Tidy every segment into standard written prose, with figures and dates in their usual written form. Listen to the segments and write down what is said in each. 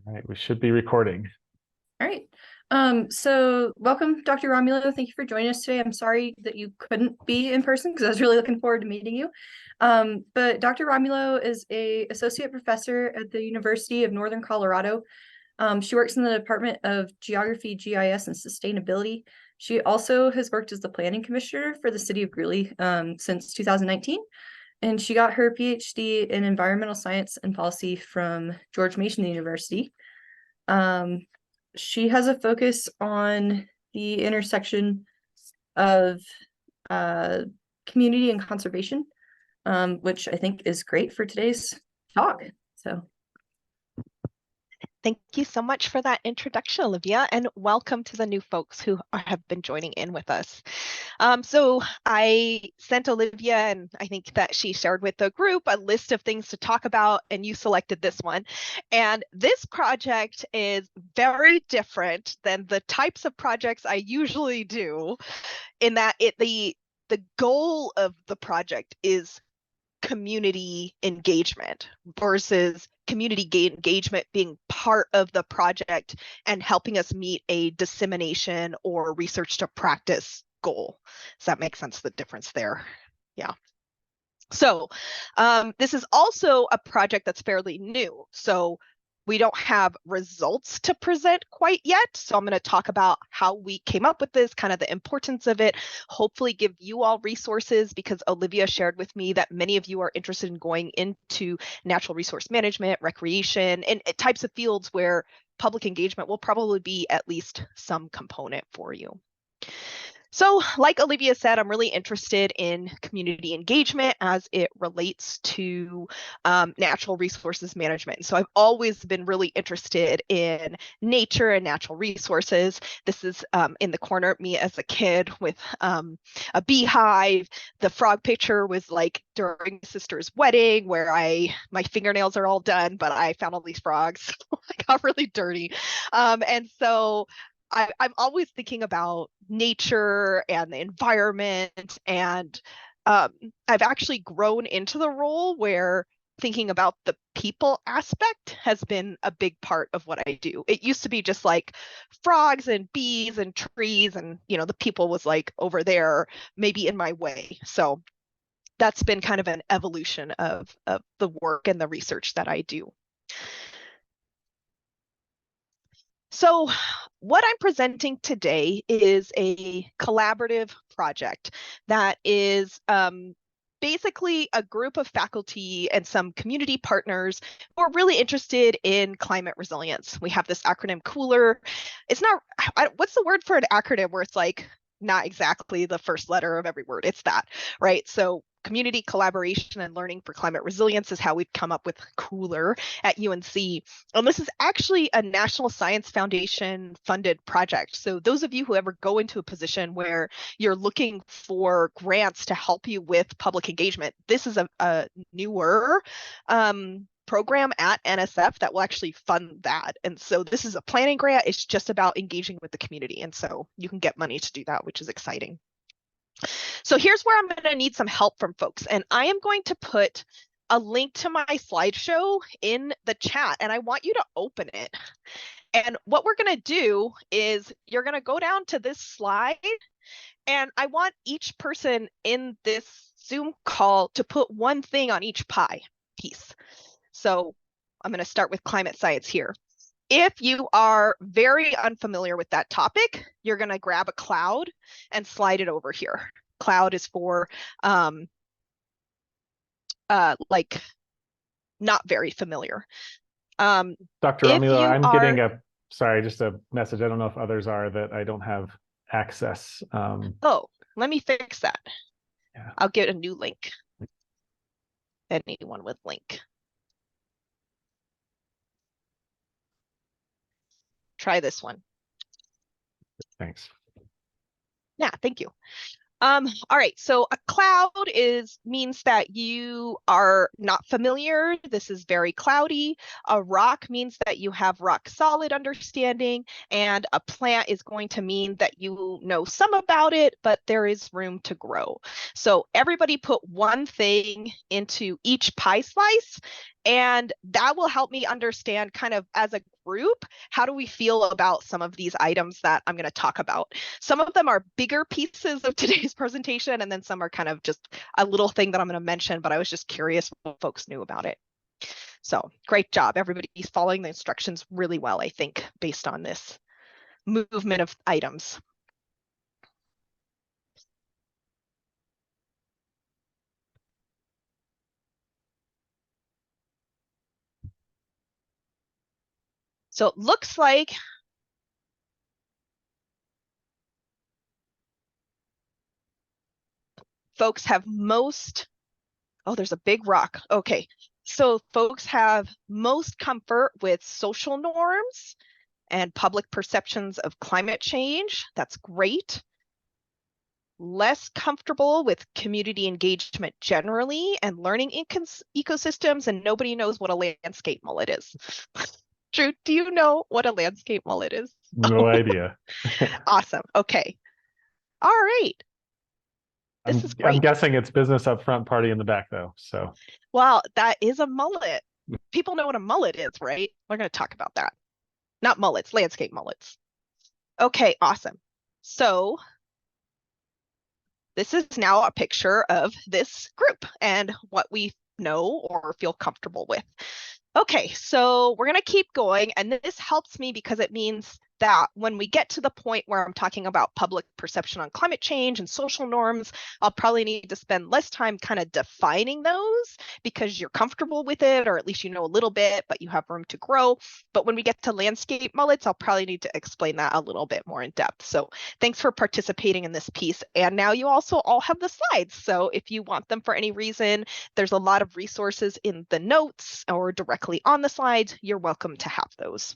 All right, we should be recording. All right. So welcome, Dr. Romulo. Thank you for joining us today. I'm sorry that you couldn't be in person because I was really looking forward to meeting you. But Dr. Romulo is an associate professor at the University of Northern Colorado. She works in the Department of Geography, GIS, and Sustainability. She also has worked as the planning commissioner for the city of Greeley since 2019. And she got her PhD in environmental science and policy from George Mason University. Um, she has a focus on the intersection of uh, community and conservation, which I think is great for today's talk. So, Thank you so much for that introduction, Olivia, and welcome to the new folks who have been joining in with us. So I sent Olivia, and I think that she shared with the group a list of things to talk about, and you selected this one. And this project is very different than the types of projects I usually do, in that the goal of the project is community engagement versus community engagement being part of the project and helping us meet a dissemination or research to practice goal. Does that make sense, the difference there? Yeah. So this is also a project that's fairly new. So we don't have results to present quite yet. So I'm going to talk about how we came up with this, kind of the importance of it, hopefully give you all resources, because Olivia shared with me that many of you are interested in going into natural resource management, recreation, and types of fields where public engagement will probably be at least some component for you. So like Olivia said, I'm really interested in community engagement as it relates to natural resources management. So I've always been really interested in nature and natural resources. This is in the corner, me as a kid with a beehive. The frog picture was like during my sister's wedding where my fingernails are all done, but I found all these frogs. I got really dirty. And so I'm always thinking about nature and the environment, and I've actually grown into the role where thinking about the people aspect has been a big part of what I do. It used to be just like frogs and bees and trees, and the people was like over there, maybe in my way. So that's been kind of an evolution of the work and the research that I do. So what I'm presenting today is a collaborative project that is basically a group of faculty and some community partners who are really interested in climate resilience. We have this acronym COOLER. It's not, what's the word for an acronym where it's like not exactly the first letter of every word? It's that, right? So community collaboration and learning for climate resilience is how we've come up with COOLER at UNC. And this is actually a National Science Foundation funded project. So those of you who ever go into a position where you're looking for grants to help you with public engagement, this is a newer program at NSF that will actually fund that. And so this is a planning grant. It's just about engaging with the community. And so you can get money to do that, which is exciting. So here's where I'm going to need some help from folks. And I am going to put a link to my slideshow in the chat, and I want you to open it. And what we're going to do is you're going to go down to this slide, and I want each person in this Zoom call to put one thing on each pie piece. So I'm going to start with climate science here. If you are very unfamiliar with that topic, you're going to grab a cloud and slide it over here. Cloud is for like not very familiar. Dr. Romulo, I'm getting just a message. I don't know if others are, that I don't have access. Oh, let me fix that. Yeah. I'll get a new link. Anyone with link. Try this one. Thanks. Yeah, thank you. All right, so a cloud means that you are not familiar. This is very cloudy. A rock means that you have rock solid understanding, and a plant is going to mean that you know some about it, but there is room to grow. So everybody put one thing into each pie slice, and that will help me understand kind of as a group, how do we feel about some of these items that I'm going to talk about? Some of them are bigger pieces of today's presentation, and then some are kind of just a little thing that I'm going to mention, but I was just curious what folks knew about it. So great job. Everybody's following the instructions really well, I think, based on this movement of items. So it looks like folks have oh, there's a big rock. Okay, so folks have most comfort with social norms and public perceptions of climate change. That's great. Less comfortable with community engagement generally and learning ecosystems, and nobody knows what a landscape mullet is. Drew, do you know what a landscape mullet is? No idea. Awesome. Okay. All right. This is great. I'm guessing it's business up front, party in the back, though. So, well, that is a mullet. People know what a mullet is, right? We're going to talk about that. Not mullets, landscape mullets. Okay, awesome. So this is now a picture of this group and what we know or feel comfortable with. Okay, so we're going to keep going, and this helps me because it means that when we get to the point where I'm talking about public perception on climate change and social norms, I'll probably need to spend less time kind of defining those because you're comfortable with it, or at least you know a little bit, but you have room to grow. But when we get to landscape mullets, I'll probably need to explain that a little bit more in depth. So thanks for participating in this piece. And now you also all have the slides. So if you want them for any reason, there's a lot of resources in the notes or directly on the slides. You're welcome to have those.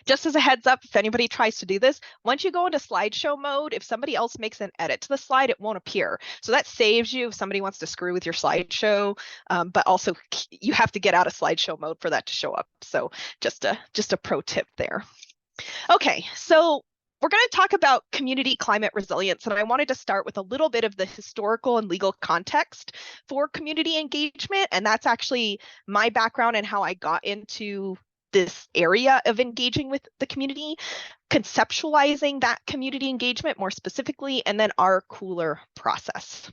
Just as a heads up, if anybody tries to do this, once you go into slideshow mode, if somebody else makes an edit to the slide, it won't appear. So that saves you if somebody wants to screw with your slideshow, but also you have to get out of slideshow mode for that to show up. So just a pro tip there. Okay, so we're going to talk about community climate resilience, and I wanted to start with a little bit of the historical and legal context for community engagement, and that's actually my background and how I got into this area of engaging with the community, conceptualizing that community engagement more specifically, and then our cooler process.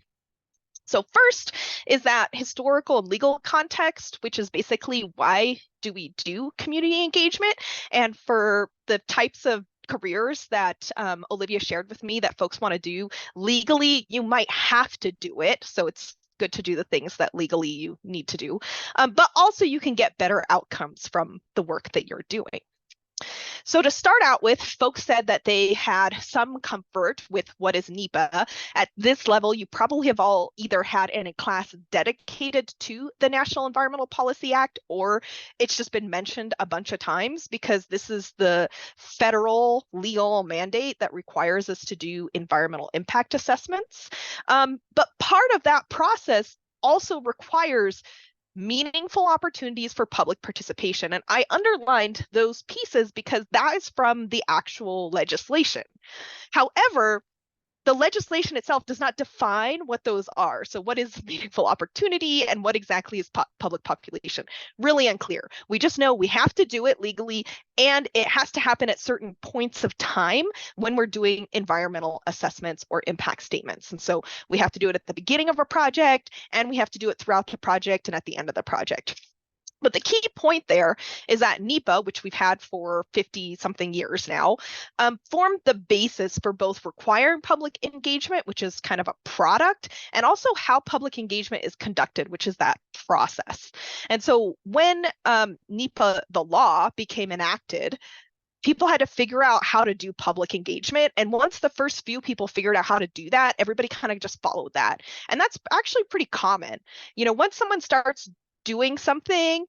So first is that historical and legal context, which is basically why do we do community engagement? And for the types of careers that Olivia shared with me that folks want to do legally, you might have to do it. So it's good to do the things that legally you need to do, but also you can get better outcomes from the work that you're doing. So to start out with, folks said that they had some comfort with what is NEPA. At this level, you probably have all either had in a class dedicated to the National Environmental Policy Act, or it's just been mentioned a bunch of times because this is the federal legal mandate that requires us to do environmental impact assessments. But part of that process also requires meaningful opportunities for public participation. And I underlined those pieces because that is from the actual legislation. However, the legislation itself does not define what those are. So what is meaningful opportunity and what exactly is public population? Really unclear. We just know we have to do it legally and it has to happen at certain points of time when we're doing environmental assessments or impact statements. And so we have to do it at the beginning of a project and we have to do it throughout the project and at the end of the project. But the key point there is that NEPA, which we've had for 50-something years now, formed the basis for both requiring public engagement, which is kind of a product, and also how public engagement is conducted, which is that process. And so when NEPA, the law, became enacted, people had to figure out how to do public engagement. And once the first few people figured out how to do that, everybody kind of just followed that. And that's actually pretty common. You know, once someone starts doing something,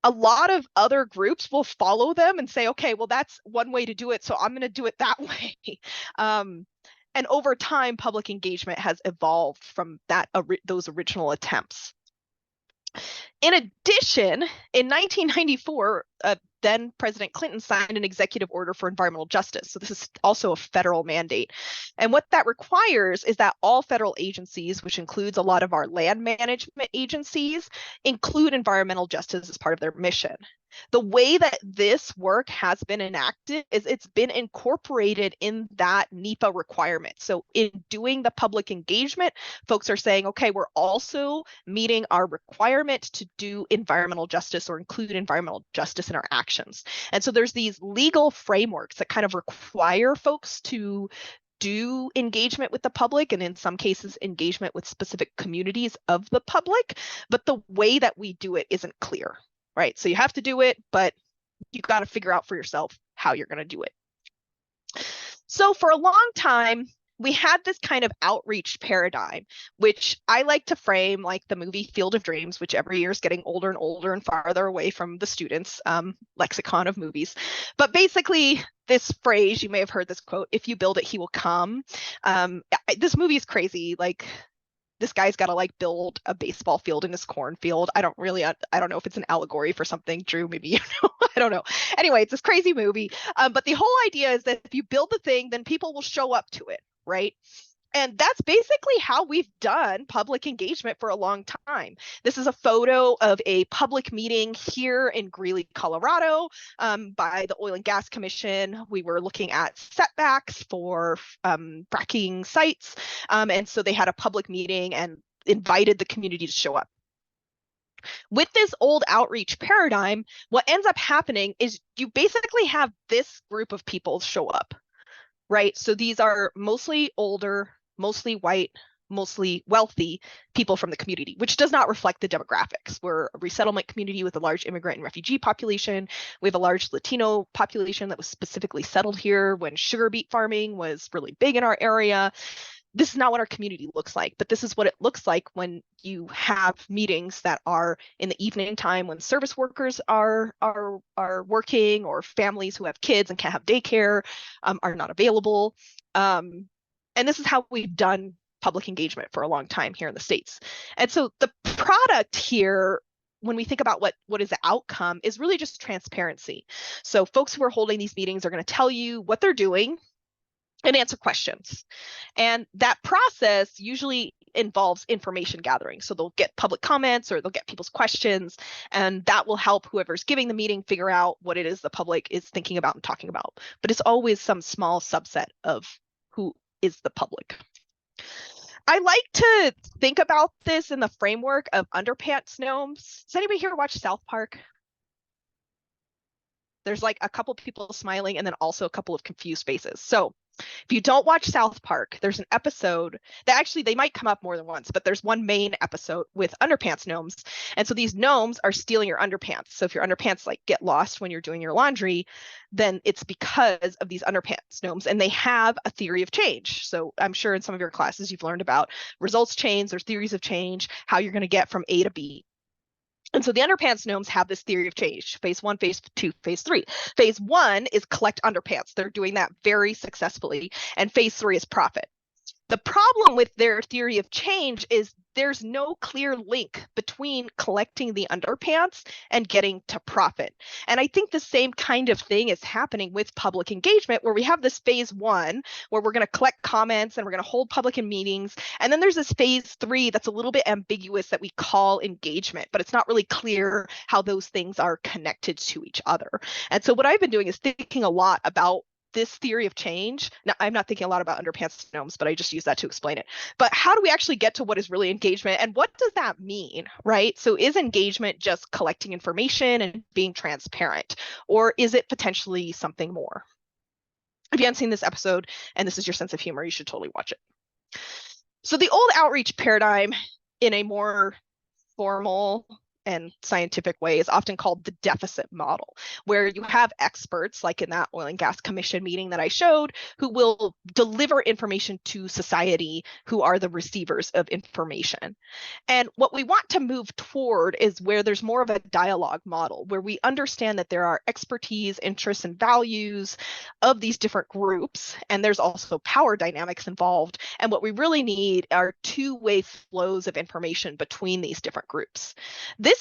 a lot of other groups will follow them and say, okay, well, that's one way to do it, so I'm going to do it that way. And over time, public engagement has evolved from those original attempts. In addition, in 1994, then President Clinton signed an executive order for environmental justice. So this is also a federal mandate. And what that requires is that all federal agencies, which includes a lot of our land management agencies, include environmental justice as part of their mission. The way that this work has been enacted is it's been incorporated in that NEPA requirement. So in doing the public engagement, folks are saying, okay, we're also meeting our requirement to do environmental justice or include environmental justice in our actions. And so there's these legal frameworks that kind of require folks to do engagement with the public, and in some cases engagement with specific communities of the public, but the way that we do it isn't clear, right? So you have to do it, but you got to figure out for yourself how you're going to do it. So for a long time, we had this kind of outreach paradigm, which I like to frame like the movie Field of Dreams, which every year is getting older and older and farther away from the students' lexicon of movies. But basically, this phrase, you may have heard this quote, "If you build it, he will come." This movie is crazy. Like, this guy's got to like build a baseball field in his cornfield. I don't know if it's an allegory for something. Drew, maybe you know. I don't know. Anyway, it's this crazy movie. But the whole idea is that if you build the thing, then people will show up to it, right? And that's basically how we've done public engagement for a long time. This is a photo of a public meeting here in Greeley, Colorado, by the Oil and Gas Commission. We were looking at setbacks for fracking sites. And so they had a public meeting and invited the community to show up. With this old outreach paradigm, what ends up happening is you basically have this group of people show up, right? So these are mostly older, mostly white, mostly wealthy people from the community, which does not reflect the demographics. We're a resettlement community with a large immigrant and refugee population. We have a large Latino population that was specifically settled here when sugar beet farming was really big in our area. This is not what our community looks like, but this is what it looks like when you have meetings that are in the evening time when service workers are working, or families who have kids and can't have daycare are not available. And this is how we've done public engagement for a long time here in the States. And so the product here, when we think about what is the outcome, is really just transparency. So folks who are holding these meetings are going to tell you what they're doing and answer questions. And that process usually involves information gathering. So they'll get public comments or they'll get people's questions, and that will help whoever's giving the meeting figure out what it is the public is thinking about and talking about. But it's always some small subset of who is the public. I like to think about this in the framework of underpants gnomes. Does anybody here watch South Park? There's like a couple people smiling and then also a couple of confused faces. So if you don't watch South Park, there's an episode that actually they might come up more than once, but there's one main episode with underpants gnomes. And so these gnomes are stealing your underpants. So if your underpants like get lost when you're doing your laundry, then it's because of these underpants gnomes, and they have a theory of change. So I'm sure in some of your classes you've learned about results chains or theories of change, how you're going to get from A to B. And so the underpants gnomes have this theory of change: phase 1, phase 2, phase 3. Phase 1 is collect underpants. They're doing that very successfully. And phase 3 is profit. The problem with their theory of change is there's no clear link between collecting the underpants and getting to profit. And I think the same kind of thing is happening with public engagement, where we have this phase 1 where we're going to collect comments and we're going to hold public meetings. And then there's this phase 3 that's a little bit ambiguous that we call engagement, but it's not really clear how those things are connected to each other. And so what I've been doing is thinking a lot about this theory of change. Now, I'm not thinking a lot about underpants gnomes, but I just use that to explain it. But how do we actually get to what is really engagement, and what does that mean, right? So is engagement just collecting information and being transparent, or is it potentially something more? If you haven't seen this episode and this is your sense of humor, you should totally watch it. So the old outreach paradigm, in a more formal and scientific way, is often called the deficit model, where you have experts, like in that Oil and Gas Commission meeting that I showed, who will deliver information to society, who are the receivers of information. And what we want to move toward is where there's more of a dialogue model, where we understand that there are expertise, interests, and values of these different groups, and there's also power dynamics involved. And what we really need are two-way flows of information between these different groups. This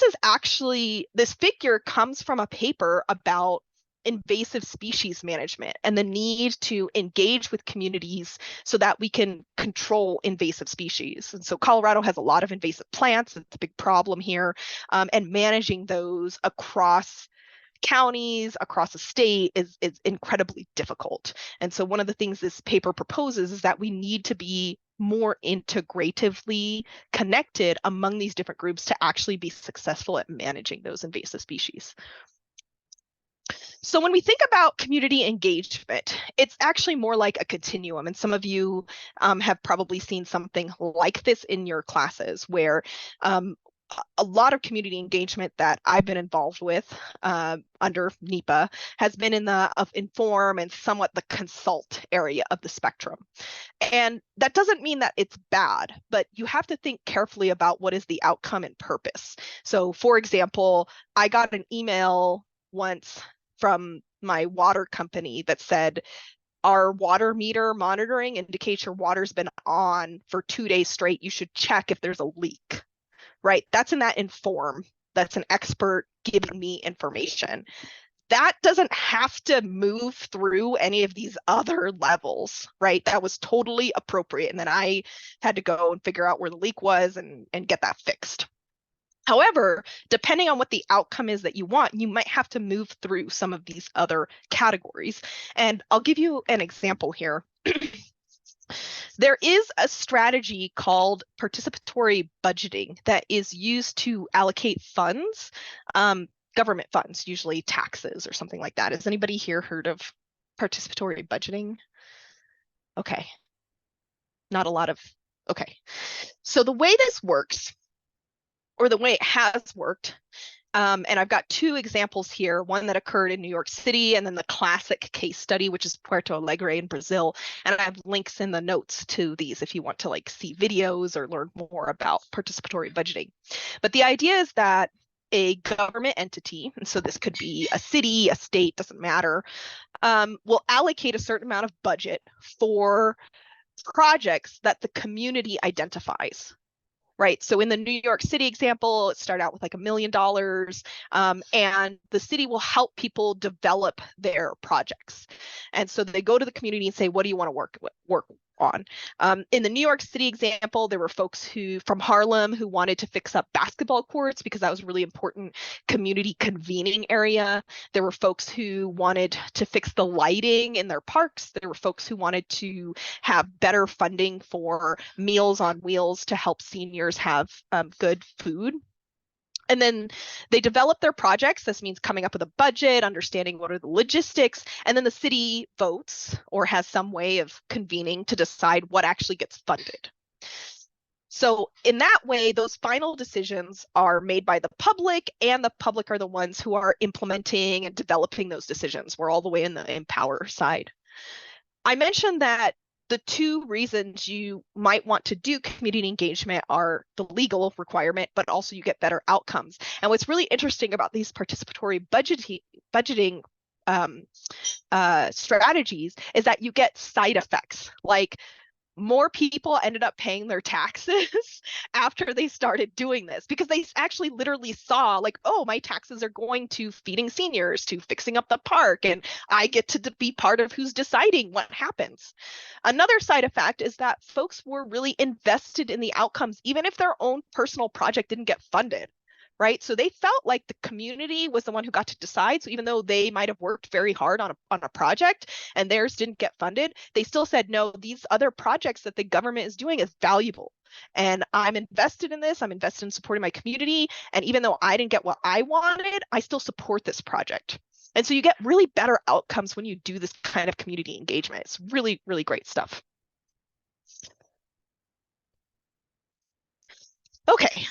figure comes from a paper about invasive species management and the need to engage with communities so that we can control invasive species. And so Colorado has a lot of invasive plants. It's a big problem here, and managing those across counties, across a state is incredibly difficult. And so one of the things this paper proposes is that we need to be more integratively connected among these different groups to actually be successful at managing those invasive species. So when we think about community engagement, it's actually more like a continuum. And some of you have probably seen something like this in your classes, where a lot of community engagement that I've been involved with under NEPA has been in the inform and somewhat the consult area of the spectrum. And that doesn't mean that it's bad, but you have to think carefully about what is the outcome and purpose. So for example, I got an email once from my water company that said, our water meter monitoring indicates your water's been on for 2 days straight. You should check if there's a leak, right? That's in that inform. That's an expert giving me information. That doesn't have to move through any of these other levels, right? That was totally appropriate. And then I had to go and figure out where the leak was and get that fixed. However, depending on what the outcome is that you want, you might have to move through some of these other categories. And I'll give you an example here. There is a strategy called participatory budgeting that is used to allocate funds, government funds, usually taxes or something like that. Has anybody here heard of participatory budgeting? Okay. Not a lot of, okay. So the way this works, or the way it has worked, and I've got 2 examples here, one that occurred in New York City and then the classic case study, which is Puerto Alegre in Brazil. And I have links in the notes to these if you want to like see videos or learn more about participatory budgeting. But the idea is that a government entity, and so this could be a city, a state, doesn't matter, will allocate a certain amount of budget for projects that the community identifies. Right. So in the New York City example, it started out with like $1 million, and the city will help people develop their projects. And so they go to the community and say, what do you want to work on? In the New York City example, there were folks from Harlem who wanted to fix up basketball courts because that was a really important community convening area. There were folks who wanted to fix the lighting in their parks. There were folks who wanted to have better funding for Meals on Wheels to help seniors have good food. And then they develop their projects. This means coming up with a budget, understanding what are the logistics, and then the city votes or has some way of convening to decide what actually gets funded. So in that way, those final decisions are made by the public, and the public are the ones who are implementing and developing those decisions. We're all the way in the empower side. I mentioned that the 2 reasons you might want to do community engagement are the legal requirement, but also you get better outcomes. And what's really interesting about these participatory budgeting strategies is that you get side effects, like more people ended up paying their taxes after they started doing this, because they actually literally saw like, oh, my taxes are going to feeding seniors, to fixing up the park, and I get to be part of who's deciding what happens. Another side effect is that folks were really invested in the outcomes, even if their own personal project didn't get funded. Right. So they felt like the community was the one who got to decide. So even though they might have worked very hard on a project and theirs didn't get funded, they still said, no, these other projects that the government is doing is valuable. And I'm invested in this. I'm invested in supporting my community. And even though I didn't get what I wanted, I still support this project. And so you get really better outcomes when you do this kind of community engagement. It's really, really great stuff. Okay.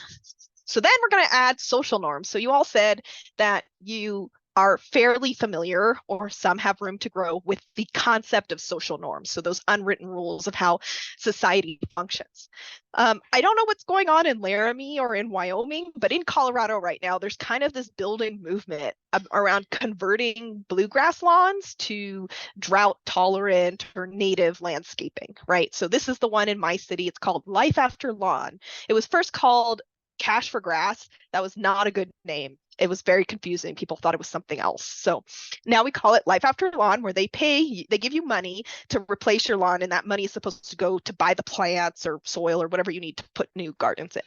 So then we're going to add social norms. So you all said that you are fairly familiar, or some have room to grow, with the concept of social norms. So those unwritten rules of how society functions. I don't know what's going on in Laramie or in Wyoming, but in Colorado right now, there's kind of this building movement around converting bluegrass lawns to drought tolerant or native landscaping, right? So this is the one in my city. It's called Life After Lawn. It was first called Cash for Grass. That was not a good name. It was very confusing. People thought it was something else. So now we call it Life After Lawn, where they give you money to replace your lawn, and that money is supposed to go to buy the plants or soil or whatever you need to put new gardens in.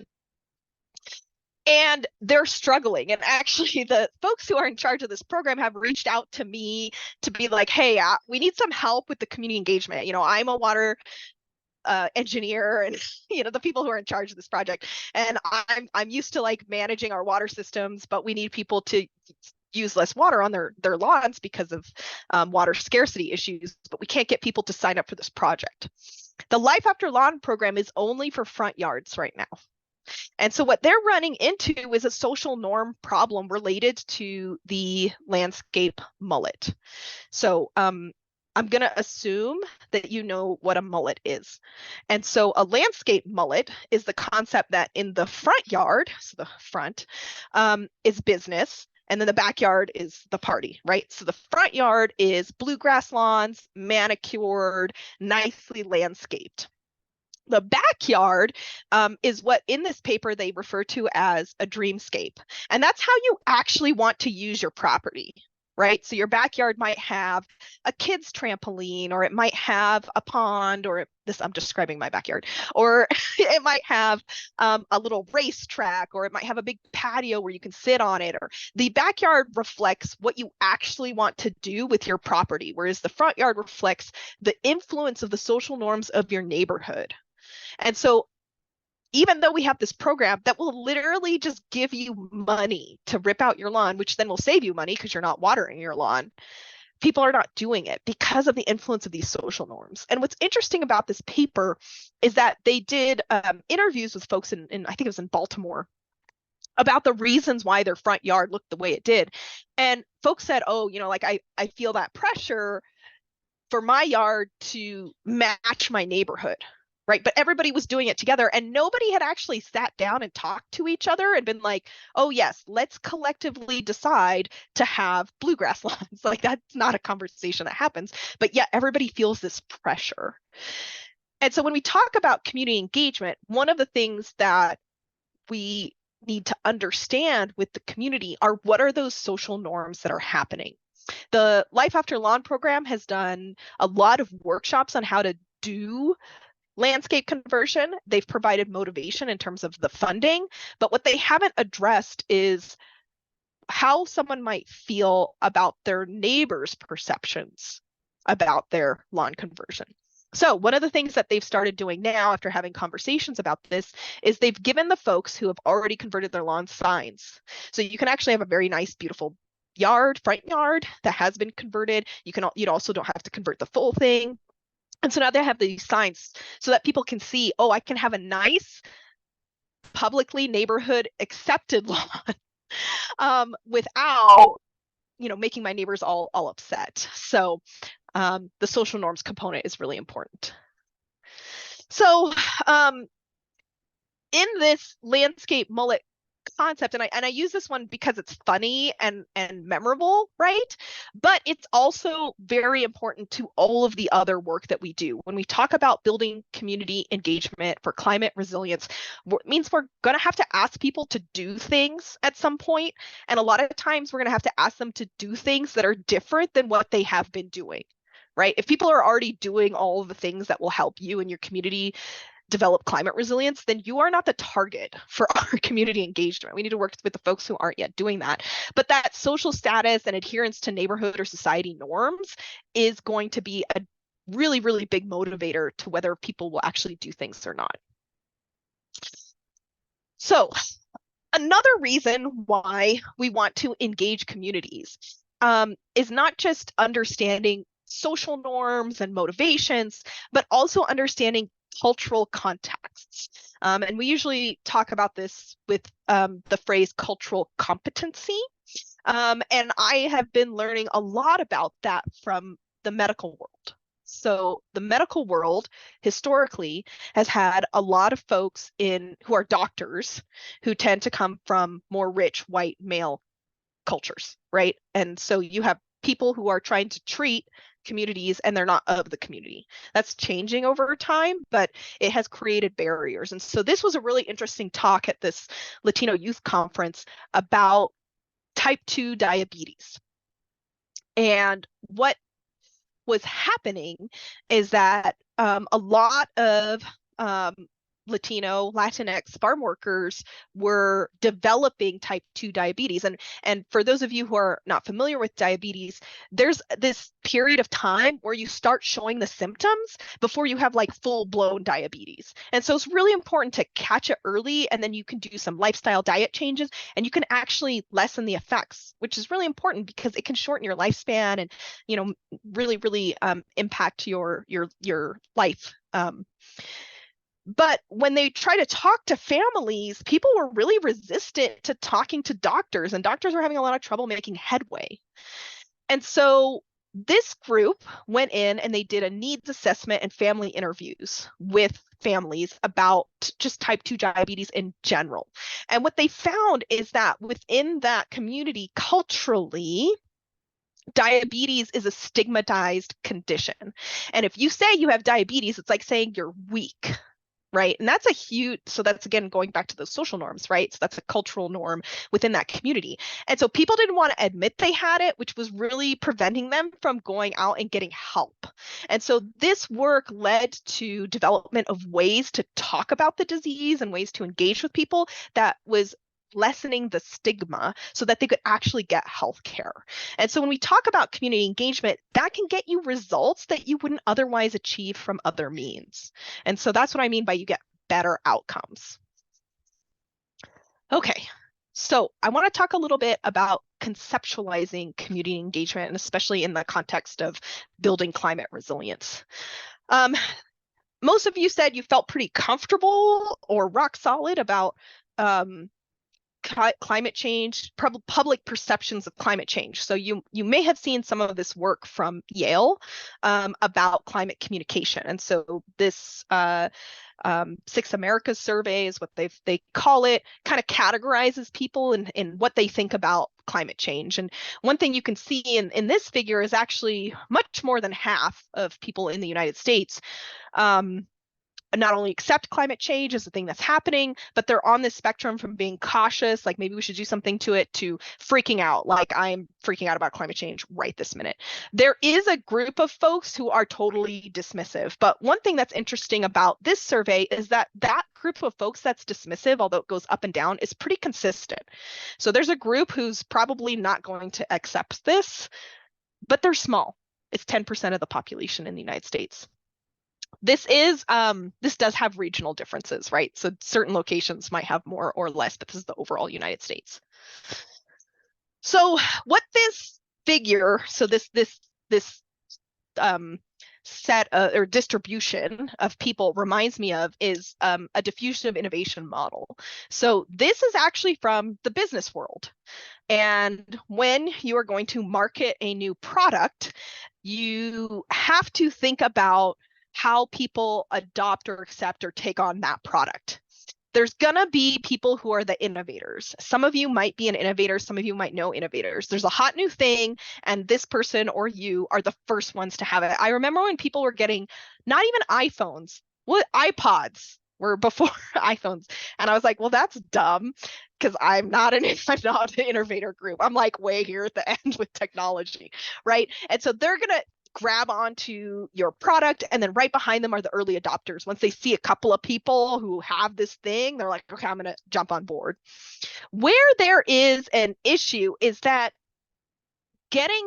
And they're struggling. And actually, the folks who are in charge of this program have reached out to me to be like, hey, we need some help with the community engagement. I'm a water engineer, and the people who are in charge of this project, and I'm used to like managing our water systems, but we need people to use less water on their lawns because of water scarcity issues, but we can't get people to sign up for this project. The Life After Lawn program is only for front yards right now. And so what they're running into is a social norm problem related to the landscape mullet. So I'm going to assume that you know what a mullet is. And so a landscape mullet is the concept that in the front yard, so the front, is business, and then the backyard is the party, right? So the front yard is bluegrass lawns, manicured, nicely landscaped. The backyard is what in this paper they refer to as a dreamscape. And that's how you actually want to use your property, right? So your backyard might have a kid's trampoline, or it might have a pond, or I'm describing my backyard, or it might have a little racetrack, or it might have a big patio where you can sit on it. Or the backyard reflects what you actually want to do with your property, whereas the front yard reflects the influence of the social norms of your neighborhood. And so even though we have this program that will literally just give you money to rip out your lawn, which then will save you money because you're not watering your lawn, people are not doing it because of the influence of these social norms. And what's interesting about this paper is that they did interviews with folks in I think it was in Baltimore, about the reasons why their front yard looked the way it did. And folks said, oh, like I feel that pressure for my yard to match my neighborhood. Right. But everybody was doing it together, and nobody had actually sat down and talked to each other and been like, oh, yes, let's collectively decide to have bluegrass lawns. Like, that's not a conversation that happens. But yet everybody feels this pressure. And so when we talk about community engagement, one of the things that we need to understand with the community are what are those social norms that are happening. The Life After Lawn program has done a lot of workshops on how to do landscape conversion. They've provided motivation in terms of the funding, but what they haven't addressed is how someone might feel about their neighbors' perceptions about their lawn conversion. So one of the things that they've started doing now, after having conversations about this, is they've given the folks who have already converted their lawn signs. So you can actually have a very nice, beautiful front yard that has been converted. You also don't have to convert the full thing. And so now they have these signs so that people can see, oh, I can have a nice, publicly neighborhood accepted lawn without, making my neighbors all upset. So the social norms component is really important. So in this landscape mullet concept, and I use this one because it's funny and memorable, right? But it's also very important to all of the other work that we do. When we talk about building community engagement for climate resilience, it means we're going to have to ask people to do things at some point. And a lot of times we're going to have to ask them to do things that are different than what they have been doing, right? If people are already doing all of the things that will help you and your community develop climate resilience, then you are not the target for our community engagement. We need to work with the folks who aren't yet doing that. But that social status and adherence to neighborhood or society norms is going to be a really, really big motivator to whether people will actually do things or not. So another reason why we want to engage communities is not just understanding social norms and motivations, but also understanding cultural contexts. And we usually talk about this with the phrase cultural competency. And I have been learning a lot about that from the medical world. So the medical world historically has had a lot of folks who are doctors who tend to come from more rich white male cultures, right? And so you have people who are trying to treat communities and they're not of the community. That's changing over time, but it has created barriers. And so this was a really interesting talk at this Latino youth conference about type 2 diabetes. And what was happening is that a lot of Latino, Latinx farm workers were developing type 2 diabetes. And for those of you who are not familiar with diabetes, there's this period of time where you start showing the symptoms before you have like full-blown diabetes. And so it's really important to catch it early, and then you can do some lifestyle diet changes and you can actually lessen the effects, which is really important because it can shorten your lifespan and, you know, really impact your life. But when they try to talk to families, people were really resistant to talking to doctors, and doctors were having a lot of trouble making headway. And so this group went in and they did a needs assessment and family interviews with families about just type 2 diabetes in general. And what they found is that within that community, culturally, diabetes is a stigmatized condition. And if you say you have diabetes, it's like saying you're weak. Right. And that's a huge, so that's again going back to those social norms, right? So that's a cultural norm within that community. And so people didn't want to admit they had it, which was really preventing them from going out and getting help. And so this work led to development of ways to talk about the disease and ways to engage with people that was lessening the stigma so that they could actually get health care. And so when we talk about community engagement, that can get you results that you wouldn't otherwise achieve from other means. And so that's what I mean by you get better outcomes. Okay, so I want to talk a little bit about conceptualizing community engagement, and especially in the context of building climate resilience. Most of you said you felt pretty comfortable or rock solid about climate change, public perceptions of climate change. So you may have seen some of this work from Yale about climate communication. And so this Six Americas survey is what they call it, kind of categorizes people in what they think about climate change. And one thing you can see in this figure is actually much more than half of people in the United States not only accept climate change as a thing that's happening, but they're on this spectrum from being cautious, like maybe we should do something to it, to freaking out, like I'm freaking out about climate change right this minute. There is a group of folks who are totally dismissive. But one thing that's interesting about this survey is that that group of folks that's dismissive, although it goes up and down, is pretty consistent. So there's a group who's probably not going to accept this, but they're small. It's 10% of the population in the United States. This does have regional differences, right? So certain locations might have more or less, but this is the overall United States. So what this figure, so this set or distribution of people reminds me of is a diffusion of innovation model. So this is actually from the business world. And when you are going to market a new product, you have to think about how people adopt or accept or take on that product. There's gonna be people who are the innovators. Some of you might be an innovator, some of you might know innovators. There's a hot new thing, and this person or you are the first ones to have it. I remember when people were getting not even iPhones, iPods were before iPhones. And I was like, well, that's dumb, because I'm not an innovator group. I'm like way here at the end with technology, right? And so they're gonna grab onto your product, and then right behind them are the early adopters. Once they see a couple of people who have this thing, they're like, okay, I'm going to jump on board. Where there is an issue is that getting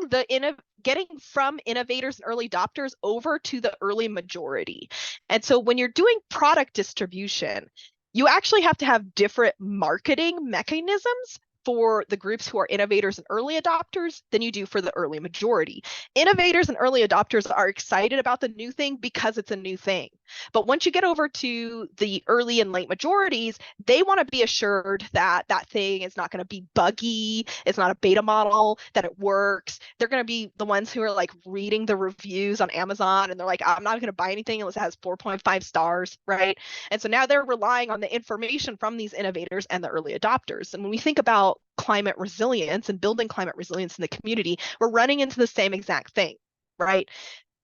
from innovators and early adopters over to the early majority. And so when you're doing product distribution, you actually have to have different marketing mechanisms for the groups who are innovators and early adopters than you do for the early majority. Innovators and early adopters are excited about the new thing because it's a new thing. But once you get over to the early and late majorities, they want to be assured that that thing is not going to be buggy, it's not a beta model, that it works. They're going to be the ones who are like reading the reviews on Amazon, and they're like, I'm not going to buy anything unless it has 4.5 stars, right? And so now they're relying on the information from these innovators and the early adopters. And when we think about climate resilience and building climate resilience in the community, we're running into the same exact thing, right?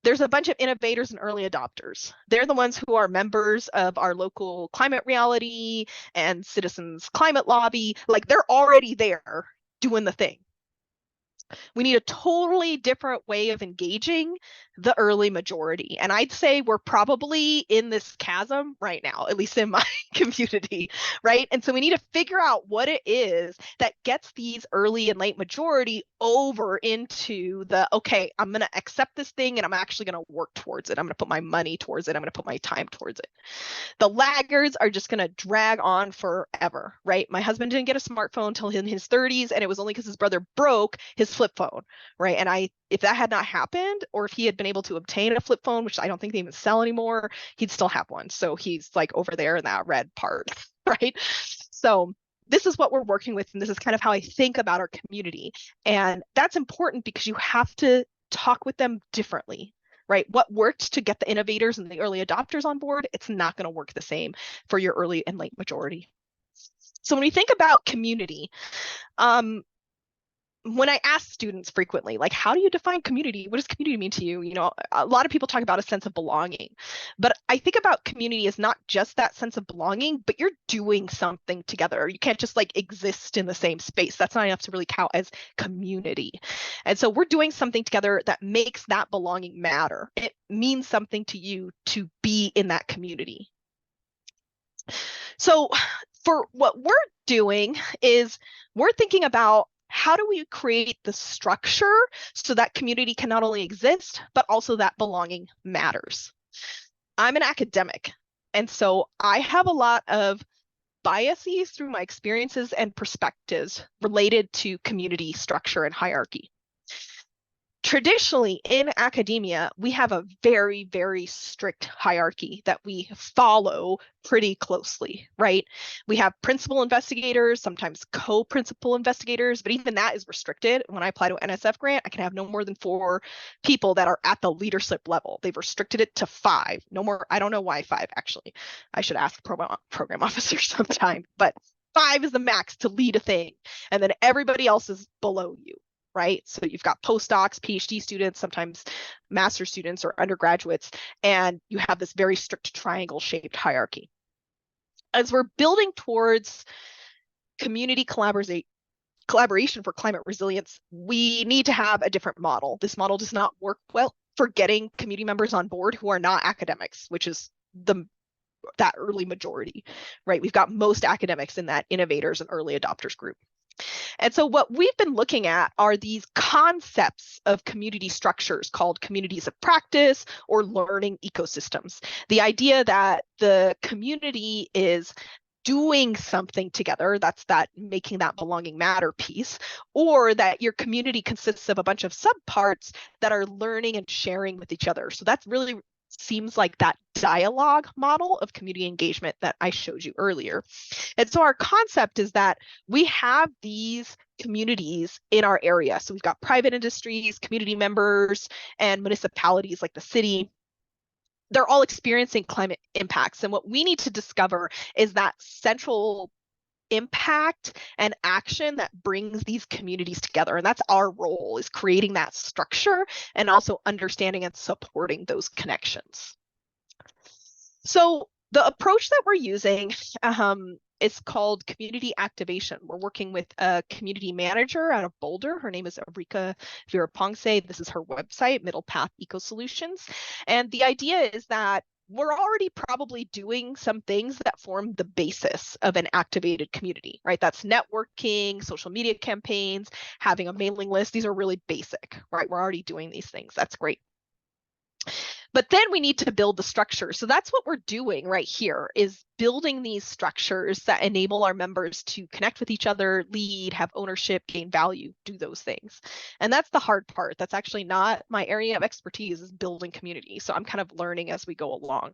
There's a bunch of innovators and early adopters. They're the ones who are members of our local climate reality and citizens climate lobby. Like, they're already there doing the thing. We need a totally different way of engaging the early majority. And I'd say we're probably in this chasm right now, at least in my community, right? And so we need to figure out what it is that gets these early and late majority over into the, okay, I'm going to accept this thing and I'm actually going to work towards it. I'm going to put my money towards it. I'm going to put my time towards it. The laggards are just going to drag on forever, right? My husband didn't get a smartphone until in his 30s, and it was only because his brother broke his flip phone, right? And if that had not happened, or if he had been able to obtain a flip phone, which I don't think they even sell anymore, he'd still have one. So he's like over there in that red part, right? So this is what we're working with, and this is kind of how I think about our community. And that's important because you have to talk with them differently, right? What worked to get the innovators and the early adopters on board, it's not going to work the same for your early and late majority. So when we think about community, when I ask students frequently, like, how do you define community? What does community mean to you? You know, a lot of people talk about a sense of belonging, but I think about community as not just that sense of belonging, but you're doing something together. You can't just like exist in the same space. That's not enough to really count as community. And so we're doing something together that makes that belonging matter. It means something to you to be in that community. So for what we're doing is we're thinking about, how do we create the structure so that community can not only exist, but also that belonging matters? I'm an academic, and so I have a lot of biases through my experiences and perspectives related to community structure and hierarchy. Traditionally in academia, we have a very, very strict hierarchy that we follow pretty closely, right? We have principal investigators, sometimes co-principal investigators, but even that is restricted. When I apply to an NSF grant, I can have no more than 4 people that are at the leadership level. They've restricted it to 5, no more. I don't know why 5, actually. I should ask the program officer sometime, but 5 is the max to lead a thing. And then everybody else is below you. Right? So you've got postdocs, PhD students, sometimes master students or undergraduates, and you have this very strict triangle-shaped hierarchy. As we're building towards community collaboration for climate resilience, we need to have a different model. This model does not work well for getting community members on board who are not academics, which is that early majority, right? We've got most academics in that innovators and early adopters group. And so what we've been looking at are these concepts of community structures called communities of practice or learning ecosystems. The idea that the community is doing something together, that's that making that belonging matter piece, or that your community consists of a bunch of subparts that are learning and sharing with each other. So that's really seems like that dialogue model of community engagement that I showed you earlier. And so our concept is that we have these communities in our area. So we've got private industries, community members, and municipalities like the city. They're all experiencing climate impacts. And what we need to discover is that central impact and action that brings these communities together. And that's our role, is creating that structure and also understanding and supporting those connections. So the approach that we're using is called community activation. We're working with a community manager out of Boulder. Her name is Enrica Viraponce. This is her website, Middle Path Eco Solutions. And the idea is that we're already probably doing some things that form the basis of an activated community, right? That's networking, social media campaigns, having a mailing list. These are really basic, right? We're already doing these things. That's great. But then we need to build the structure. So that's what we're doing right here, is building these structures that enable our members to connect with each other, lead, have ownership, gain value, do those things. And that's the hard part. That's actually not my area of expertise, is building community. So I'm kind of learning as we go along.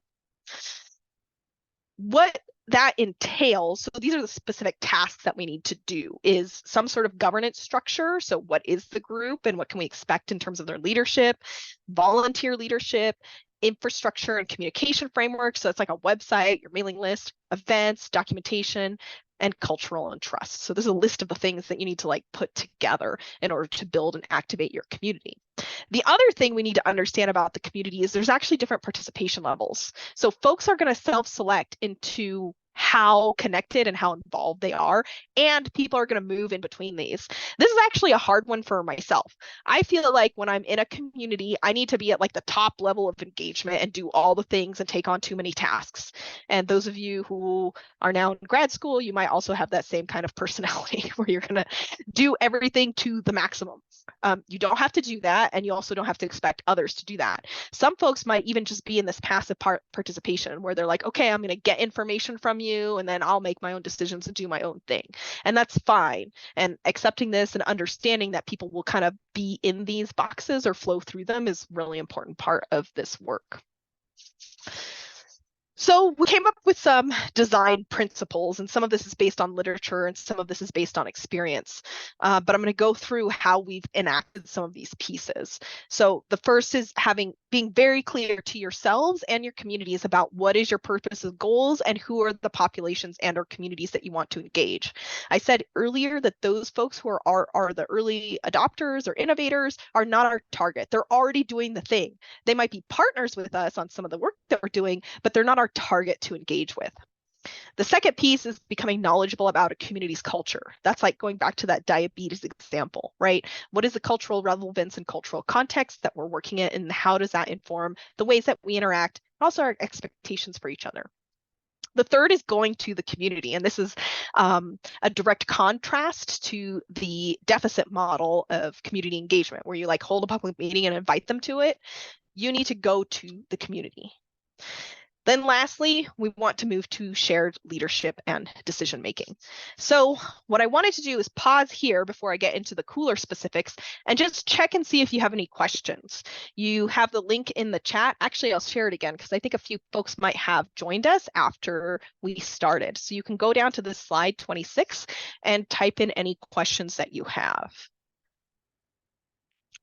What that entails, so these are the specific tasks that we need to do, is some sort of governance structure. So what is the group and what can we expect in terms of their leadership, volunteer leadership, infrastructure and communication framework. So it's like a website, your mailing list, events, documentation, and cultural and trust. So there's a list of the things that you need to like put together in order to build and activate your community. The other thing we need to understand about the community is there's actually different participation levels. So folks are going to self-select into how connected and how involved they are, and people are going to move in between these. This is actually a hard one for myself. I feel like when I'm in a community, I need to be at like the top level of engagement and do all the things and take on too many tasks. And those of you who are now in grad school, you might also have that same kind of personality where you're going to do everything to the maximum. You don't have to do that, and you also don't have to expect others to do that. Some folks might even just be in this passive participation where they're like, okay, I'm going to get information from you, and then I'll make my own decisions and do my own thing. And that's fine. And accepting this and understanding that people will kind of be in these boxes or flow through them is really important part of this work. So we came up with some design principles, and some of this is based on literature and some of this is based on experience. But I'm going to go through how we've enacted some of these pieces. So the first is being very clear to yourselves and your communities about what is your purpose and goals and who are the populations and or communities that you want to engage. I said earlier that those folks who are the early adopters or innovators are not our target. They're already doing the thing. They might be partners with us on some of the work that we're doing, but they're not our target to engage with. The second piece is becoming knowledgeable about a community's culture. That's like going back to that diabetes example, right? What is the cultural relevance and cultural context that we're working in, and how does that inform the ways that we interact, and also our expectations for each other? The third is going to the community, and this is a direct contrast to the deficit model of community engagement, where you like hold a public meeting and invite them to it. You need to go to the community. Then lastly, we want to move to shared leadership and decision making. So what I wanted to do is pause here before I get into the cooler specifics and just check and see if you have any questions. You have the link in the chat. Actually, I'll share it again because I think a few folks might have joined us after we started. So you can go down to this slide 26 and type in any questions that you have.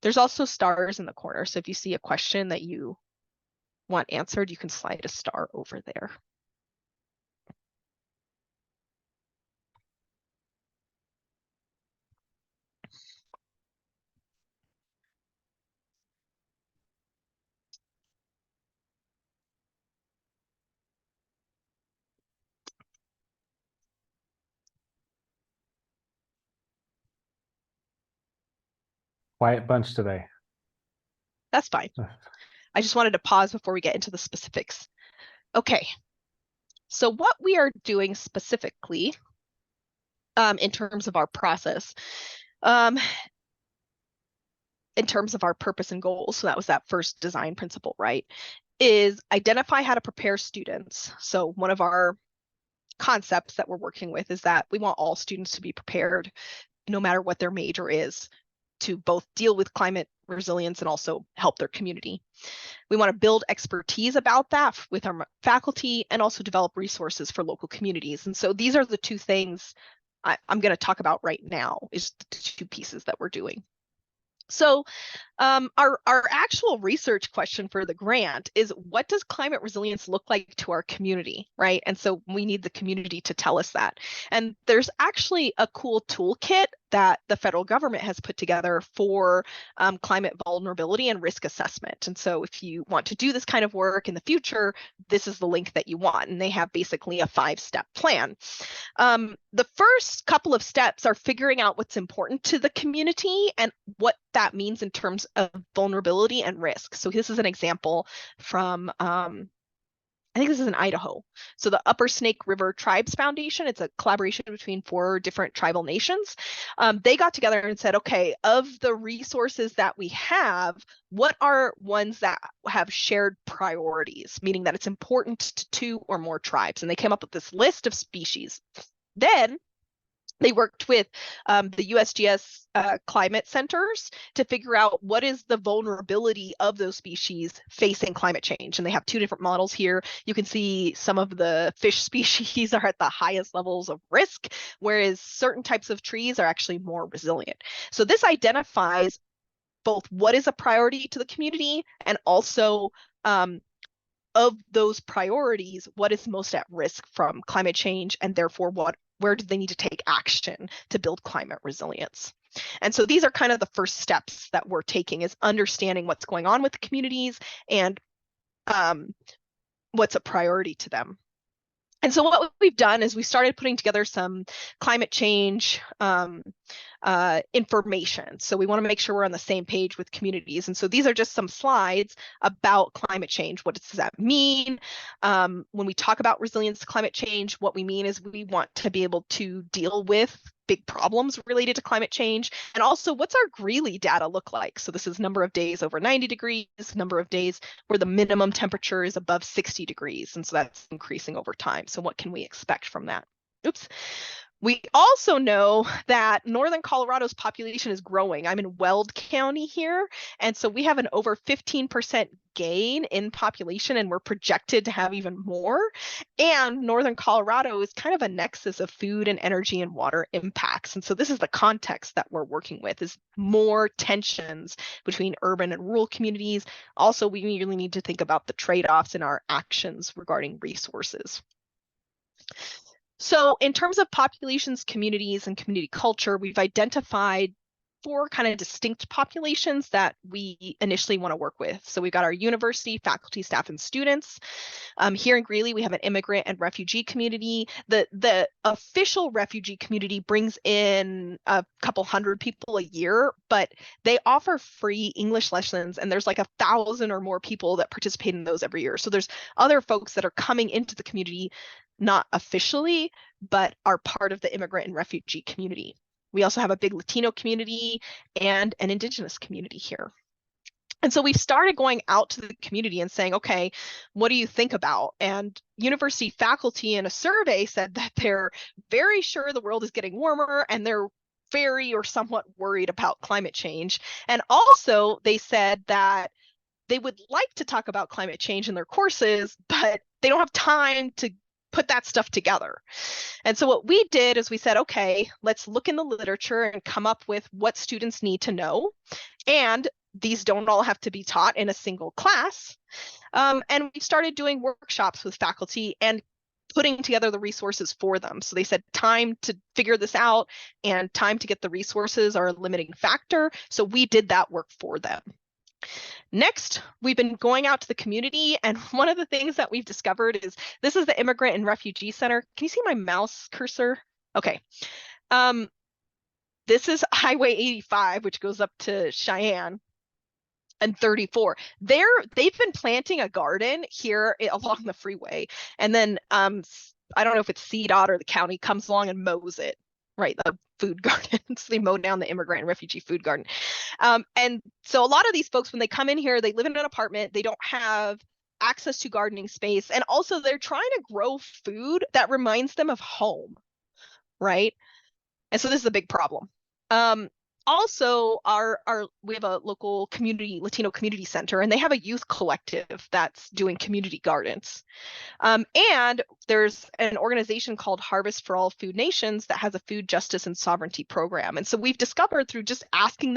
There's also stars in the corner. So if you see a question that you want answered, you can slide a star over there. Quiet bunch today. That's fine. I just wanted to pause before we get into the specifics. Okay, so what we are doing specifically in terms of our process, in terms of our purpose and goals, so that was that first design principle, right, is identify how to prepare students. So one of our concepts that we're working with is that we want all students to be prepared, no matter what their major is, to both deal with climate resilience and also help their community. We want to build expertise about that with our faculty and also develop resources for local communities. And so these are the two things I'm going to talk about right now, is the two pieces that we're doing. So our actual research question for the grant is, what does climate resilience look like to our community, right? And so we need the community to tell us that. And there's actually a cool toolkit that the federal government has put together for climate vulnerability and risk assessment. And so if you want to do this kind of work in the future, this is the link that you want. And they have basically a 5-step plan. The first couple of steps are figuring out what's important to the community and what that means in terms of vulnerability and risk. So this is an example from, I think this is in Idaho. So the Upper Snake River Tribes Foundation, it's a collaboration between 4 different tribal nations. They got together and said, okay, of the resources that we have, what are ones that have shared priorities, meaning that it's important to 2 or more tribes? And they came up with this list of species. Then they worked with the USGS climate centers to figure out what is the vulnerability of those species facing climate change. And they have 2 different models here. You can see some of the fish species are at the highest levels of risk, whereas certain types of trees are actually more resilient. So this identifies both what is a priority to the community and also of those priorities, what is most at risk from climate change, and therefore where do they need to take action to build climate resilience? And so these are kind of the first steps that we're taking, is understanding what's going on with the communities and what's a priority to them. And so what we've done is we started putting together some climate change information. So we want to make sure we're on the same page with communities. And so these are just some slides about climate change. What does that mean? When we talk about resilience to climate change, what we mean is we want to be able to deal with big problems related to climate change. And also, what's our Greeley data look like? So this is number of days over 90 degrees, number of days where the minimum temperature is above 60 degrees. And so that's increasing over time. So what can we expect from that? Oops. We also know that northern Colorado's population is growing. I'm in Weld County here, and so we have an over 15% gain in population, and we're projected to have even more. And northern Colorado is kind of a nexus of food and energy and water impacts. And so this is the context that we're working with, is more tensions between urban and rural communities. Also, we really need to think about the trade-offs in our actions regarding resources. So in terms of populations, communities, and community culture, we've identified 4 kind of distinct populations that we initially want to work with. So we've got our university, faculty, staff, and students. Here in Greeley, we have an immigrant and refugee community. The official refugee community brings in a couple hundred people a year, but they offer free English lessons, and there's like 1,000 or more people that participate in those every year. So there's other folks that are coming into the community, not officially, but are part of the immigrant and refugee community. We also have a big Latino community and an Indigenous community here. And so we started going out to the community and saying, okay, what do you think about? And university faculty in a survey said that they're very sure the world is getting warmer, and they're very or somewhat worried about climate change. And also they said that they would like to talk about climate change in their courses, but they don't have time to put that stuff together. And so what we did is we said, okay, let's look in the literature and come up with what students need to know. And these don't all have to be taught in a single class. And we started doing workshops with faculty and putting together the resources for them. So they said time to figure this out and time to get the resources are a limiting factor. So we did that work for them. Next, we've been going out to the community, and one of the things that we've discovered is this is the Immigrant and Refugee Center. Can you see my mouse cursor? Okay. This is Highway 85, which goes up to Cheyenne, and 34. They've been planting a garden here along the freeway, and then I don't know if it's CDOT or the county comes along and mows it. Right, the food garden. So they mow down the immigrant and refugee food garden. And so a lot of these folks, when they come in here, they live in an apartment, they don't have access to gardening space, and also they're trying to grow food that reminds them of home, right? And so this is a big problem. Also, we have a local community, Latino community center, and they have a youth collective that's doing community gardens. And there's an organization called Harvest for All Food Nations that has a food justice and sovereignty program. And so we've discovered through just asking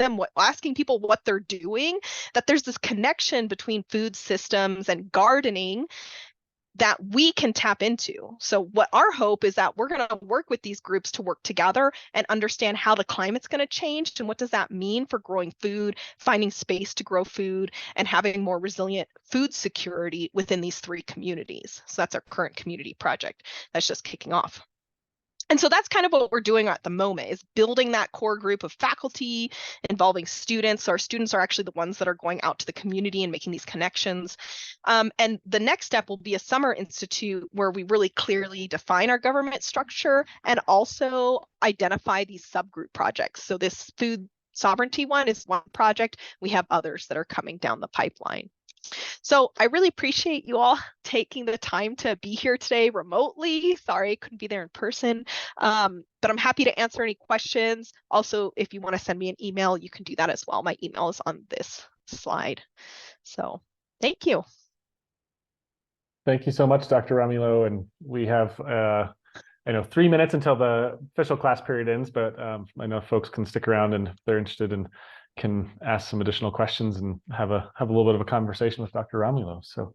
people what they're doing, that there's this connection between food systems and gardening that we can tap into. So what our hope is that we're going to work with these groups to work together and understand how the climate's going to change and what does that mean for growing food, finding space to grow food, and having more resilient food security within these 3 communities. So that's our current community project that's just kicking off. And so that's kind of what we're doing at the moment, is building that core group of faculty, involving students. So our students are actually the ones that are going out to the community and making these connections. And the next step will be a summer institute where we really clearly define our government structure and also identify these subgroup projects. So this food sovereignty one is one project. We have others that are coming down the pipeline. So I really appreciate you all taking the time to be here today remotely. Sorry I couldn't be there in person, but I'm happy to answer any questions. Also, if you want to send me an email, you can do that as well. My email is on this slide. So thank you. Thank you so much, Dr. Romulo. And we have 3 minutes until the official class period ends, but I know folks can stick around and if they're interested and can ask some additional questions and have a little bit of a conversation with Dr. Romulo. So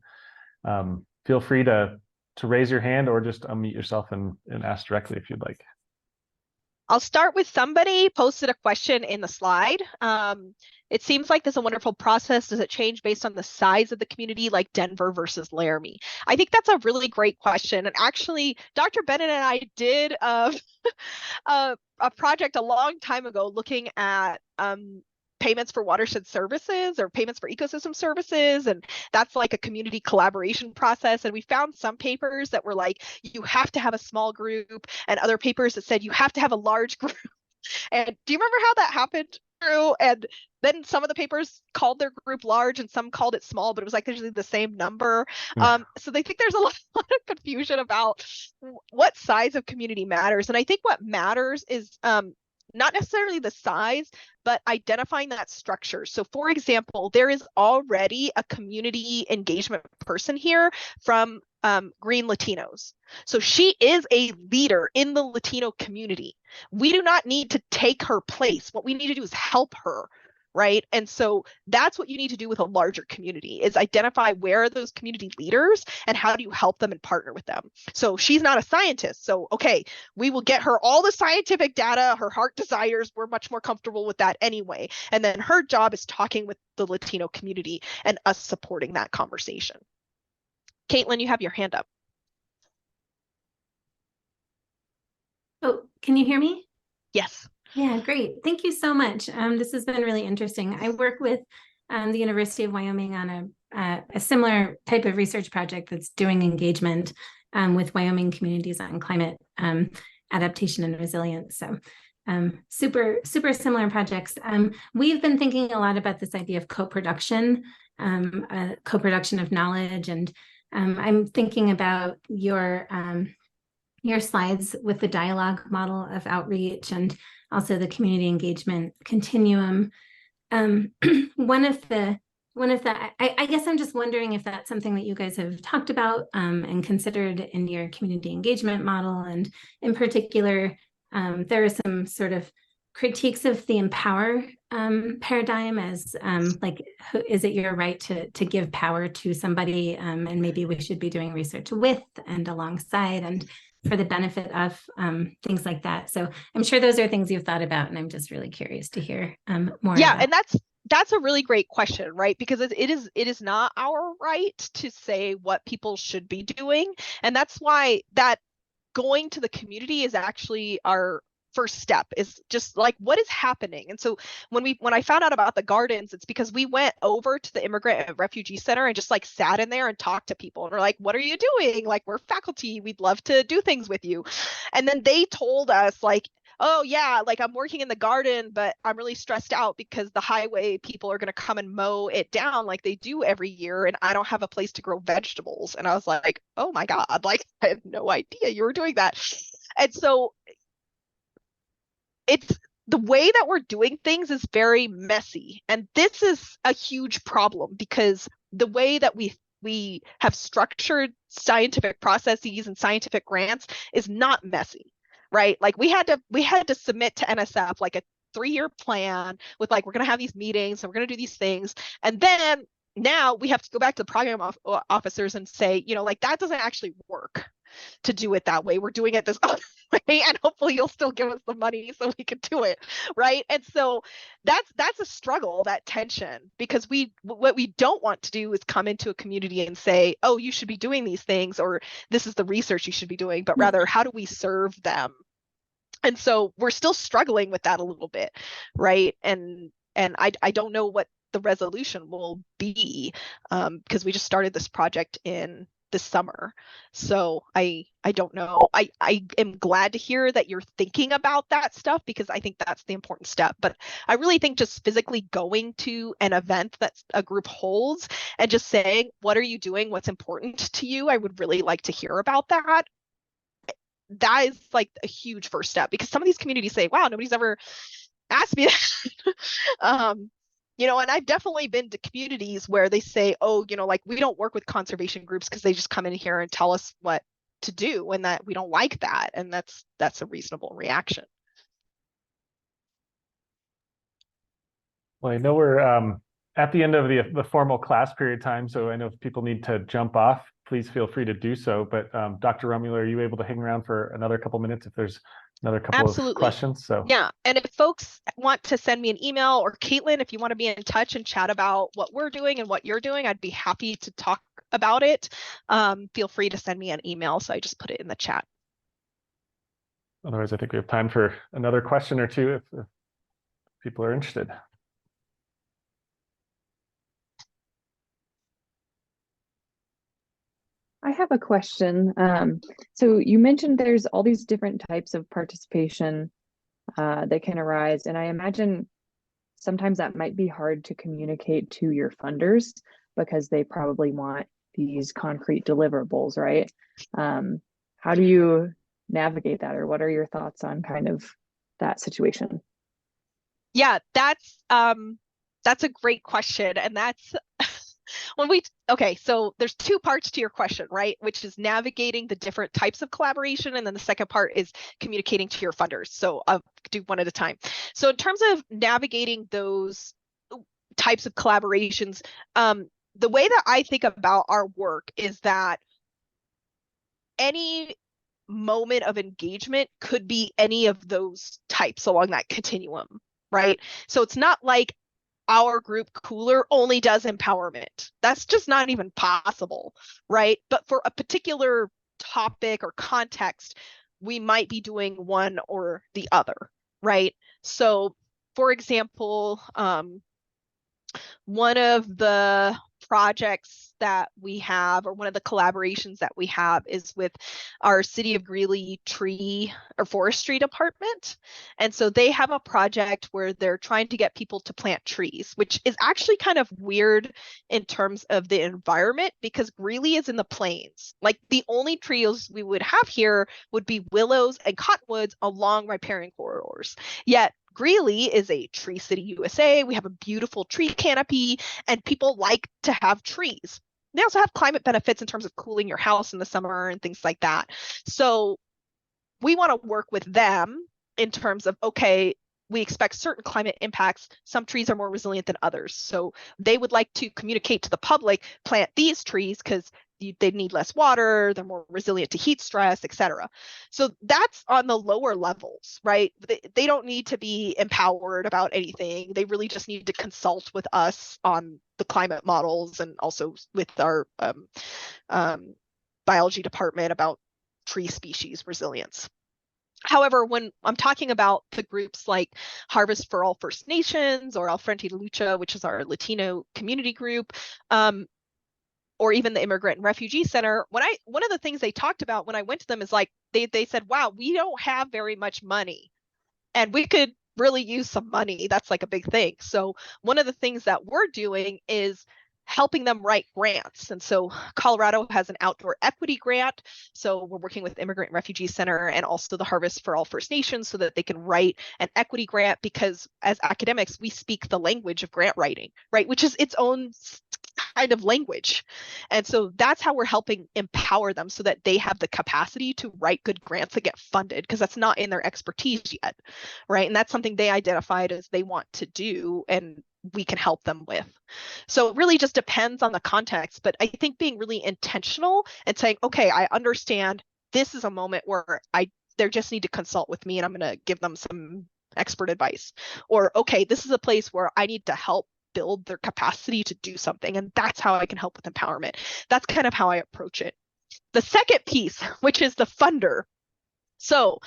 feel free to raise your hand or just unmute yourself and ask directly if you'd like. I'll start with somebody posted a question in the slide. It seems like there's a wonderful process. Does it change based on the size of the community, like Denver versus Laramie? I think that's a really great question. And actually, Dr. Bennett and I did a project a long time ago looking at payments for watershed services or payments for ecosystem services. And that's like a community collaboration process. And we found some papers that were like, you have to have a small group, and other papers that said you have to have a large group. And do you remember how that happened, Drew? And then some of the papers called their group large and some called it small, but it was like usually the same number. So they think there's a lot of confusion about what size of community matters. And I think what matters is not necessarily the size, but identifying that structure. So for example, there is already a community engagement person here from Green Latinos. So she is a leader in the Latino community. We do not need to take her place. What we need to do is help her, right? And so that's what you need to do with a larger community, is identify where are those community leaders and how do you help them and partner with them. So she's not a scientist. So, okay, we will get her all the scientific data, her heart desires. We're much more comfortable with that anyway. And then her job is talking with the Latino community and us supporting that conversation. Caitlin, you have your hand up. Oh, can you hear me? Yes. Yeah, great. Thank you so much. This has been really interesting. I work with the University of Wyoming on a similar type of research project that's doing engagement with Wyoming communities on climate adaptation and resilience. So super similar projects. We've been thinking a lot about this idea of co-production of knowledge. And I'm thinking about your slides with the dialogue model of outreach and also the community engagement continuum. One of the, I guess I'm just wondering if that's something that you guys have talked about and considered in your community engagement model. And in particular, there are some sort of critiques of the empower paradigm as like, is it your right to give power to somebody, and maybe we should be doing research with and alongside and for the benefit of things like that. So I'm sure those are things you've thought about, and I'm just really curious to hear more. Yeah, and that's a really great question, right? Because it is not our right to say what people should be doing, and that's why that going to the community is actually our first step, is just like, what is happening? And so when I found out about the gardens, it's because we went over to the immigrant and refugee center and just like sat in there and talked to people, and we're like, what are you doing? Like, we're faculty, we'd love to do things with you. And then they told us like, oh yeah, like I'm working in the garden, but I'm really stressed out because the highway people are going to come and mow it down like they do every year, and I don't have a place to grow vegetables. And I was like, oh my God, like I had no idea you were doing that. And so it's the way that we're doing things is very messy. And this is a huge problem because the way that we have structured scientific processes and scientific grants is not messy, right? Like we had to submit to NSF like a 3-year plan with like, we're going to have these meetings and we're going to do these things. And then now we have to go back to the program officers and say, you know, like that doesn't actually work to do it that way. We're doing it this other way, and hopefully you'll still give us the money so we can do it, right? And so that's a struggle, that tension, because what we don't want to do is come into a community and say, oh, you should be doing these things, or this is the research you should be doing, but rather, how do we serve them? And so we're still struggling with that a little bit, right? And I don't know what the resolution will be, because we just started this project in this summer. So I don't know. I am glad to hear that you're thinking about that stuff, because I think that's the important step. But I really think just physically going to an event that a group holds and just saying, what are you doing? What's important to you? I would really like to hear about that. That is like a huge first step, because some of these communities say, wow, nobody's ever asked me that. You know, and I've definitely been to communities where they say, oh, you know, like we don't work with conservation groups because they just come in here and tell us what to do, and that we don't like that. And that's a reasonable reaction. Well, I know we're at the end of the formal class period time, so I know if people need to jump off, please feel free to do so. But Dr. Romulo, are you able to hang around for another couple minutes if there's another couple Absolutely. of questions. So yeah, and if folks want to send me an email, or Caitlin, if you want to be in touch and chat about what we're doing and what you're doing, I'd be happy to talk about it. Feel free to send me an email. So I just put it in the chat. otherwise, I think we have time for another question or two if people are interested. I have a question. So you mentioned there's all these different types of participation that can arise, and I imagine sometimes that might be hard to communicate to your funders because they probably want these concrete deliverables, right? How do you navigate that, or what are your thoughts on kind of that situation? Yeah, that's a great question, and that's okay, so there's two parts to your question, right? Which is navigating the different types of collaboration, and then the second part is communicating to your funders. So I'll do one at a time. So in terms of navigating those types of collaborations, the way that I think about our work is that any moment of engagement could be any of those types along that continuum, right? So it's not like our group Cooler only does empowerment. That's just not even possible, right? But for a particular topic or context, we might be doing one or the other, right? So for example, one of the projects that we have, or one of the collaborations that we have, is with our City of Greeley tree or forestry department. And so they have a project where they're trying to get people to plant trees, which is actually kind of weird in terms of the environment, because Greeley is in the plains. Like, the only trees we would have here would be willows and cottonwoods along riparian corridors. Yet Greeley is a Tree City, USA. We have a beautiful tree canopy, and people like to have trees. They also have climate benefits in terms of cooling your house in the summer and things like that. So we want to work with them in terms of, okay, we expect certain climate impacts. Some trees are more resilient than others. So they would like to communicate to the public, plant these trees because they need less water, they're more resilient to heat stress, etc. So that's on the lower levels, right? They don't need to be empowered about anything. They really just need to consult with us on the climate models, and also with our biology department about tree species resilience. However, when I'm talking about the groups like Harvest for All First Nations, or Al Frente de Lucha, which is our Latino community group, or even the Immigrant and Refugee Center, one of the things they talked about when I went to them is, like, they said, wow, we don't have very much money, and we could really use some money. That's like a big thing. So one of the things that we're doing is helping them write grants. And so Colorado has an outdoor equity grant. So we're working with Immigrant and Refugee Center and also the Harvest for All First Nations so that they can write an equity grant, because as academics, we speak the language of grant writing, right? Which is its own kind of language. And so that's how we're helping empower them, so that they have the capacity to write good grants that get funded, because that's not in their expertise yet, right? And that's something they identified as they want to do, and we can help them with. So it really just depends on the context, but I think being really intentional and saying, okay, I understand this is a moment where they just need to consult with me, and I'm going to give them some expert advice. Or, okay, this is a place where I need to help build their capacity to do something, and that's how I can help with empowerment. That's kind of how I approach it. The second piece, which is the funder. So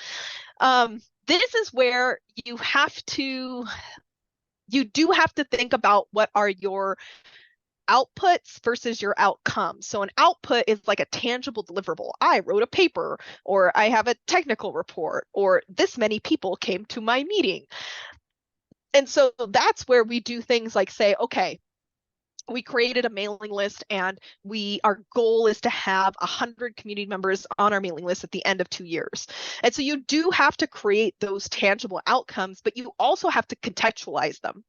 this is where you do have to think about what are your outputs versus your outcomes. So an output is like a tangible deliverable. I wrote a paper, or I have a technical report, or this many people came to my meeting. And so that's where we do things like say, okay, we created a mailing list, and our goal is to have 100 community members on our mailing list at the end of 2 years. And so you do have to create those tangible outcomes, but you also have to contextualize them.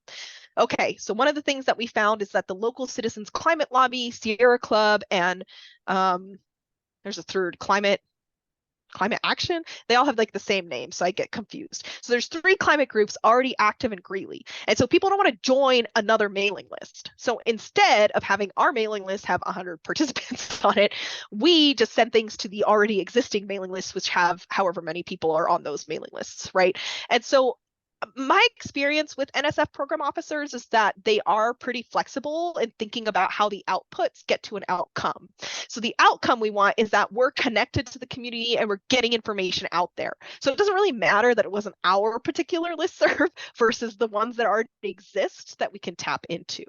Okay, so one of the things that we found is that the local Citizens Climate Lobby, Sierra Club, and there's a third, Climate climate action, they all have like the same name, so I get confused. So there's 3 climate groups already active in Greeley. And so people don't want to join another mailing list. So instead of having our mailing list have 100 participants on it, we just send things to the already existing mailing lists, which have however many people are on those mailing lists, right? And so my experience with NSF program officers is that they are pretty flexible in thinking about how the outputs get to an outcome. So the outcome we want is that we're connected to the community and we're getting information out there. So it doesn't really matter that it wasn't our particular listserv versus the ones that already exist that we can tap into.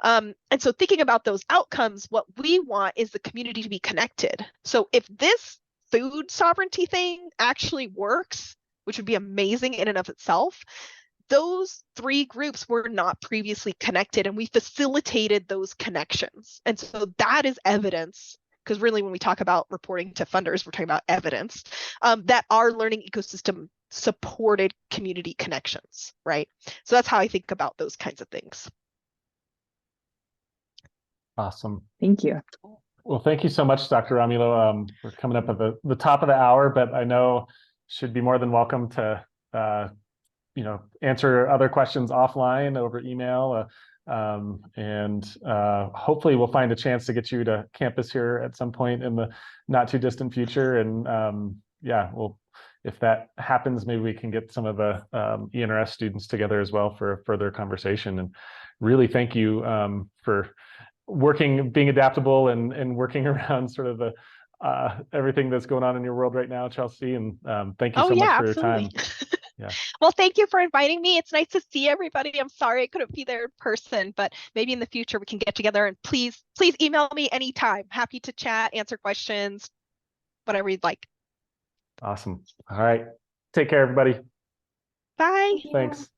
And so thinking about those outcomes, what we want is the community to be connected. So if this food sovereignty thing actually works, which would be amazing in and of itself, those 3 groups were not previously connected, and we facilitated those connections. And so that is evidence, because really when we talk about reporting to funders, we're talking about evidence, that our learning ecosystem supported community connections, right? So that's how I think about those kinds of things. Awesome. Thank you. Well, thank you so much, Dr. Romulo. We're coming up at the top of the hour, but I know should be more than welcome to answer other questions offline over email, and hopefully we'll find a chance to get you to campus here at some point in the not too distant future. And yeah, well, if that happens, maybe we can get some of the ENRS students together as well for a further conversation. And really thank you for being adaptable and working around sort of the everything that's going on in your world right now, Chelsie. And thank you so much for your time. Yeah. Well, thank you for inviting me. It's nice to see everybody. I'm sorry I couldn't be there in person, but maybe in the future we can get together, and please email me anytime. Happy to chat, answer questions, whatever you'd like. Awesome. All right. Take care, everybody. Bye. Thanks.